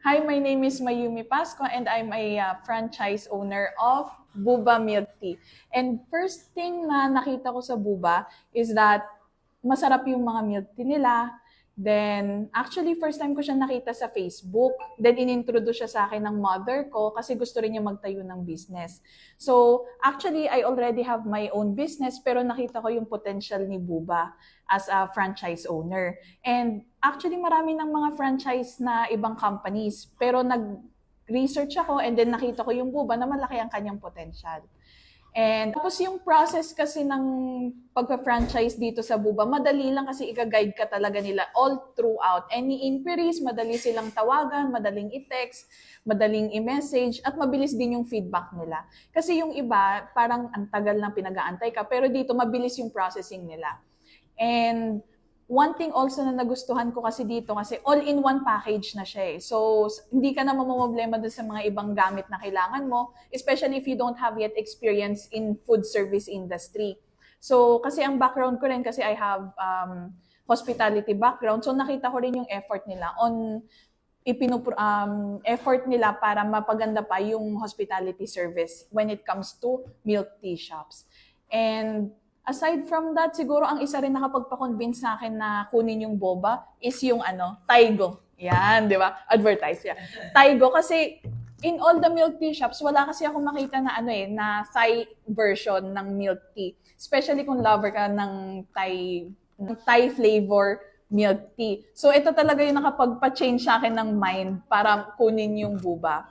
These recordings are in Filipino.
Hi, my name is Mayumi Pasco and I'm a franchise owner of Buba Milk Tea. And first thing na nakita ko sa Buba is that masarap yung mga milk tea nila. Then, actually, first time ko siya nakita sa Facebook. Then, inintroduce siya sa akin ng mother ko kasi gusto rin niya magtayo ng business. So, actually, I already have my own business pero nakita ko yung potential ni Buba as a franchise owner. And actually, marami ng mga franchise na ibang companies. Pero nag-research ako and then nakita ko yung Buba na malaki ang kanyang potential. And tapos yung process kasi ng pagka-franchise dito sa Buba, madali lang kasi i-guide ka talaga nila all throughout. Any inquiries, madali silang tawagan, madaling i-text, madaling i-message, at mabilis din yung feedback nila. Kasi yung iba, parang ang tagal ng pinag-aantay ka, pero dito mabilis yung processing nila. And one thing also na nagustuhan ko kasi dito, kasi all-in-one package na siya eh. So, hindi ka na mamamblema dun sa mga ibang gamit na kailangan mo, especially if you don't have yet experience in food service industry. So, kasi ang background ko rin, kasi I have hospitality background, so nakita ko rin yung effort nila on effort nila para mapaganda pa yung hospitality service when it comes to milk tea shops. And aside from that, siguro ang isa rin nakapagpa-convince sa akin na kunin yung boba is yung Taigo. Yan, di ba? Advertise yan. Taigo kasi in all the milk tea shops, wala kasi ako makita na na Thai version ng milk tea. Especially kung lover ka ng Thai flavor milk tea. So ito talaga yung nakapagpa-change sa akin ng mind para kunin yung boba.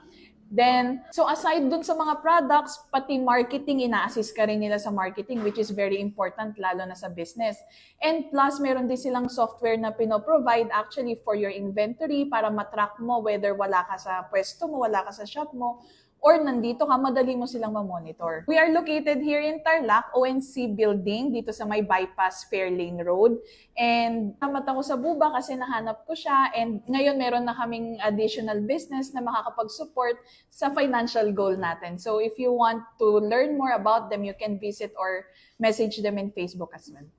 Then, so aside dun sa mga products, pati marketing, ina-assist ka rin nila sa marketing, which is very important, lalo na sa business. And plus, meron din silang software na pinoprovide actually for your inventory para matrack mo whether wala ka sa pwesto mo, wala ka sa shop mo, or nandito ka, madali mo silang ma-monitor. We are located here in Tarlac, ONC Building, dito sa may bypass Fairlane Road. And namat ako sa Buba kasi nahanap ko siya. And ngayon meron na kaming additional business na makakapag-support sa financial goal natin. So if you want to learn more about them, you can visit or message them in Facebook as well.